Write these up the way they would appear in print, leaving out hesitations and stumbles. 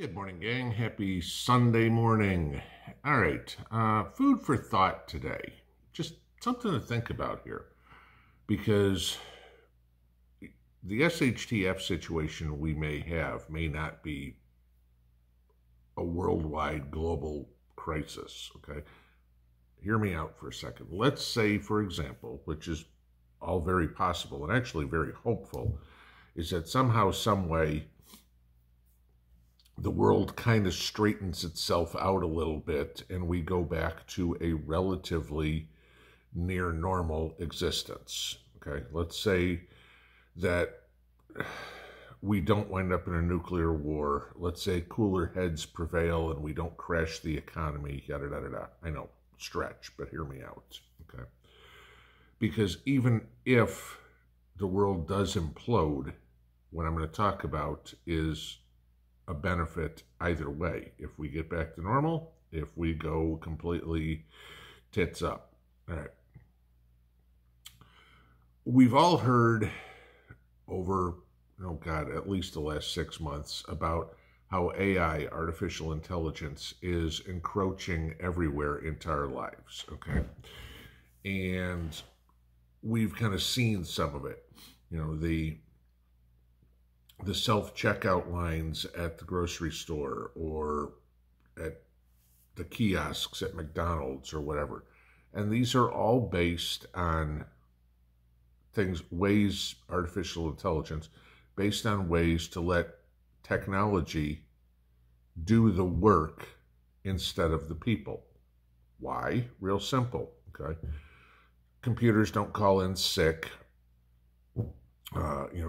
Good morning, gang. Happy Sunday morning. All right, food for thought today. Just something to think about here, because the SHTF situation we may have may not be a worldwide global crisis, okay? Hear me out for a second. Let's say, for example, which is all very possible and actually very hopeful, is that somehow, some way, the world kind of straightens itself out a little bit and we go back to a relatively near normal existence. Okay, let's say that we don't wind up in a nuclear war. Let's say cooler heads prevail and we don't crash the economy, yada, yada, yada. I know, stretch, but hear me out, okay? Because even if the world does implode, what I'm going to talk about is a benefit either way. If we get back to normal, if we go completely tits up. All right. We've all heard over, oh God, at least the last 6 months about how AI, artificial intelligence, is encroaching everywhere into our lives, okay? And we've kind of seen some of it. You know, the self-checkout lines at the grocery store or at the kiosks at McDonald's or whatever. And these are all based on ways, artificial intelligence, based on ways to let technology do the work instead of the people. Why? Real simple, okay? Computers don't call in sick.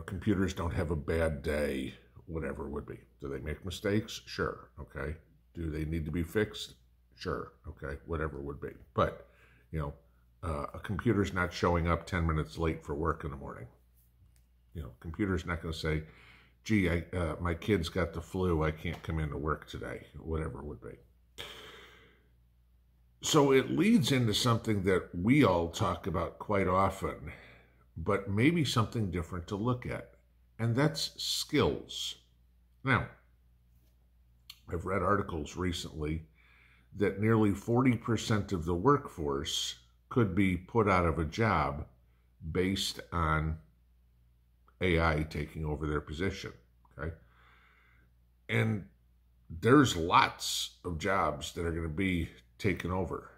Computers don't have a bad day, whatever it would be. Do they make mistakes? Sure, okay. Do they need to be fixed? Sure, okay, whatever it would be. But, a computer's not showing up 10 minutes late for work in the morning. Computer's not going to say, gee, my kid's got the flu, I can't come into work today, whatever it would be. So it leads into something that we all talk about quite often, but maybe something different to look at, and that's skills. Now, I've read articles recently that nearly 40% of the workforce could be put out of a job based on AI taking over their position, okay? And there's lots of jobs that are going to be taken over,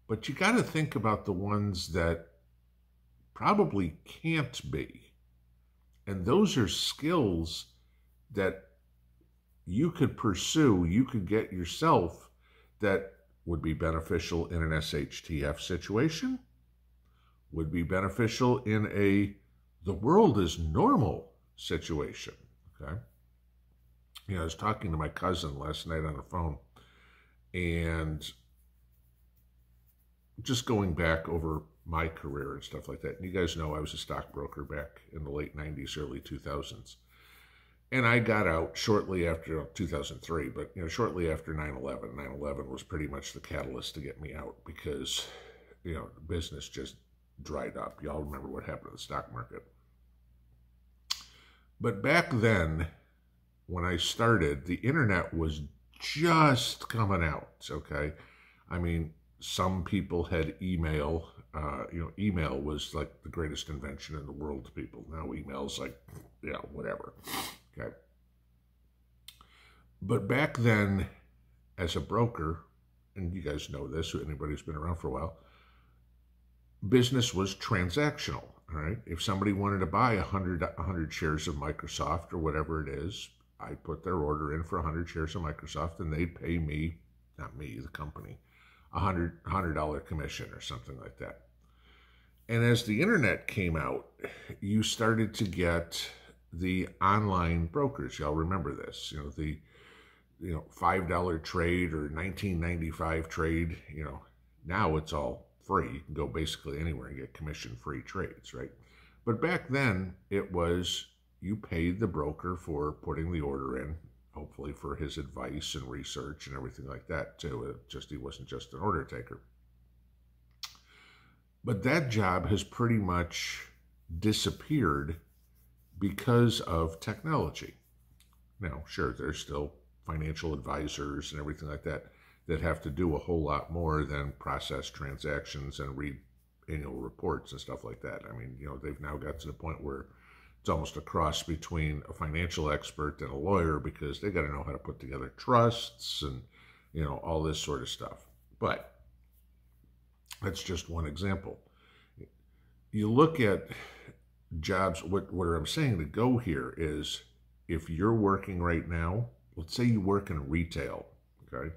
but you got to think about the ones that probably can't be. And those are skills that you could pursue, you could get yourself, that would be beneficial in an SHTF situation, would be beneficial in the world is normal situation, okay? I was talking to my cousin last night on the phone, and just going back over my career and stuff like that. And you guys know I was a stockbroker back in the late 90s, early 2000s. And I got out shortly after 2003, but shortly after 9/11. 9/11 was pretty much the catalyst to get me out because, the business just dried up. Y'all remember what happened to the stock market. But back then, when I started, the internet was just coming out, okay? I mean, some people had email. Email was like the greatest invention in the world to people. Now email's like, whatever. Okay. But back then, as a broker, and you guys know this, anybody who's been around for a while, business was transactional, all right? If somebody wanted to buy 100 shares of Microsoft or whatever it is, I put their order in for 100 shares of Microsoft, and they'd pay me, not me, the company, $100 commission or something like that. And as the internet came out, you started to get the online brokers. Y'all remember this, the $5 trade or $19.95 trade. Now it's all free. You can go basically anywhere and get commission-free trades, right? But back then, it was you paid the broker for putting the order in, hopefully for his advice and research and everything like that too. He wasn't just an order taker. But that job has pretty much disappeared because of technology. Now, sure, there's still financial advisors and everything like that that have to do a whole lot more than process transactions and read annual reports and stuff like that. I mean, they've now got to the point where it's almost a cross between a financial expert and a lawyer, because they got to know how to put together trusts and, all this sort of stuff. But that's just one example. You look at jobs, what I'm saying to go here is, if you're working right now, let's say you work in retail, okay?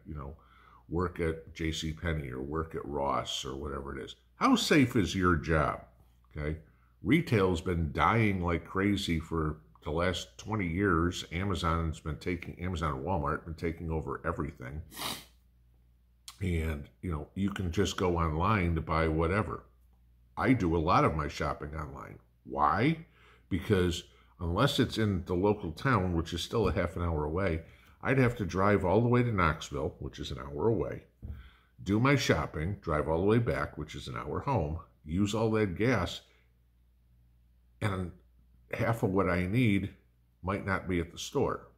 Work at JCPenney or work at Ross or whatever it is. How safe is your job, okay? Retail's been dying like crazy for the last 20 years. Amazon and Walmart have been taking over everything. And, you can just go online to buy whatever. I do a lot of my shopping online. Why? Because unless it's in the local town, which is still a half an hour away, I'd have to drive all the way to Knoxville, which is an hour away, do my shopping, drive all the way back, which is an hour home, use all that gas, and half of what I need might not be at the store.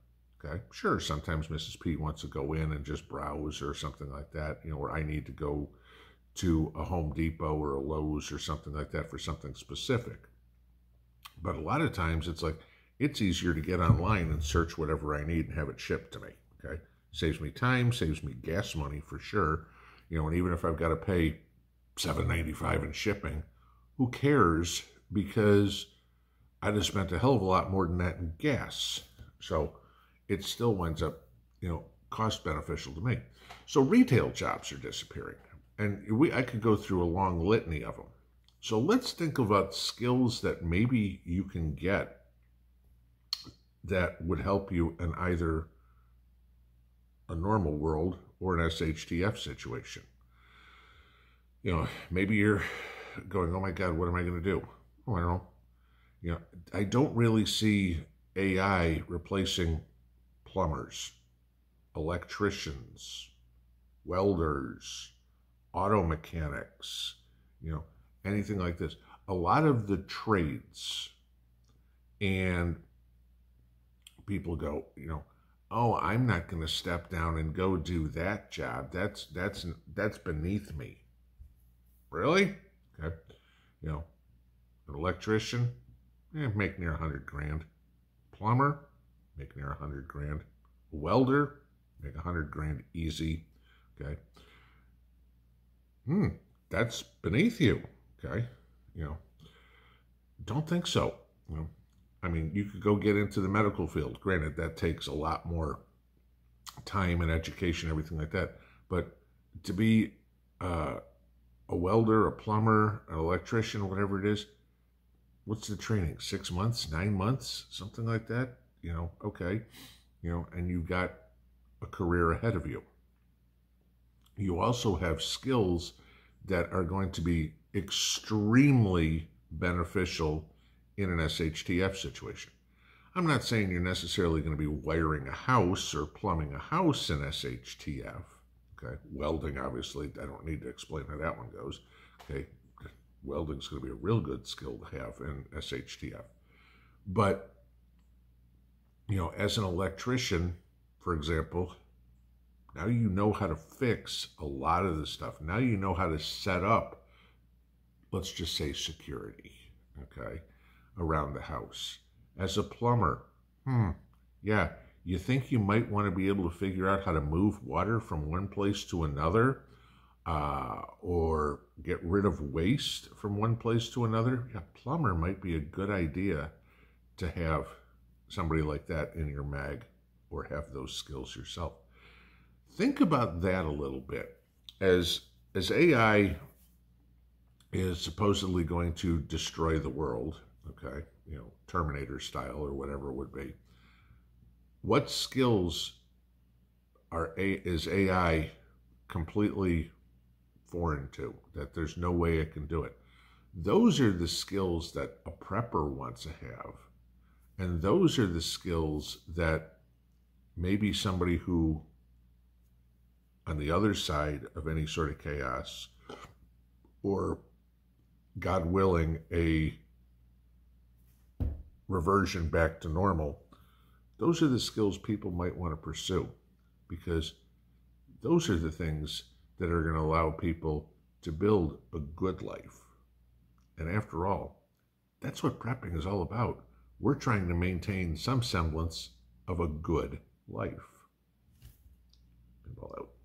Okay, sure, sometimes Mrs. P wants to go in and just browse or something like that, or I need to go to a Home Depot or a Lowe's or something like that for something specific. But a lot of times it's easier to get online and search whatever I need and have it shipped to me. Okay, saves me time, saves me gas money for sure. And even if I've got to pay $7.95 in shipping, who cares? Because I just spent a hell of a lot more than that in gas. So it still winds up, cost beneficial to me. So retail jobs are disappearing. And I could go through a long litany of them. So let's think about skills that maybe you can get that would help you in either a normal world or an SHTF situation. Maybe you're going, oh my God, what am I going to do? Oh, I don't know. I don't really see AI replacing plumbers, electricians, welders, auto mechanics, anything like this. A lot of the trades, and people go, oh, I'm not going to step down and go do that job. That's beneath me. Really? Okay. An electrician, make near 100 grand. Plumber, make near 100 grand. A welder, make 100 grand easy. Okay. That's beneath you. Okay. Don't think so. I mean, you could go get into the medical field. Granted, that takes a lot more time and education, everything like that. But to be a welder, a plumber, an electrician, whatever it is, what's the training? 6 months, 9 months, something like that? Okay. And you've got a career ahead of you. You also have skills that are going to be extremely beneficial in an SHTF situation. I'm not saying you're necessarily going to be wiring a house or plumbing a house in SHTF. Okay, welding, obviously, I don't need to explain how that one goes. Okay, welding's going to be a real good skill to have in SHTF. But, as an electrician, for example, now you know how to fix a lot of this stuff. Now you know how to set up, let's just say, security, okay, around the house. As a plumber, yeah, you think you might want to be able to figure out how to move water from one place to another, or get rid of waste from one place to another? Yeah, plumber might be a good idea to have somebody like that in your mag, or have those skills yourself. Think about that a little bit. As AI is supposedly going to destroy the world, okay, Terminator style or whatever it would be, what skills is AI completely foreign to, that there's no way it can do it? Those are the skills that a prepper wants to have. And those are the skills that maybe somebody who, on the other side of any sort of chaos, or God willing, a reversion back to normal, those are the skills people might want to pursue, because those are the things that are going to allow people to build a good life. And after all, that's what prepping is all about. We're trying to maintain some semblance of a good life. Pinball out.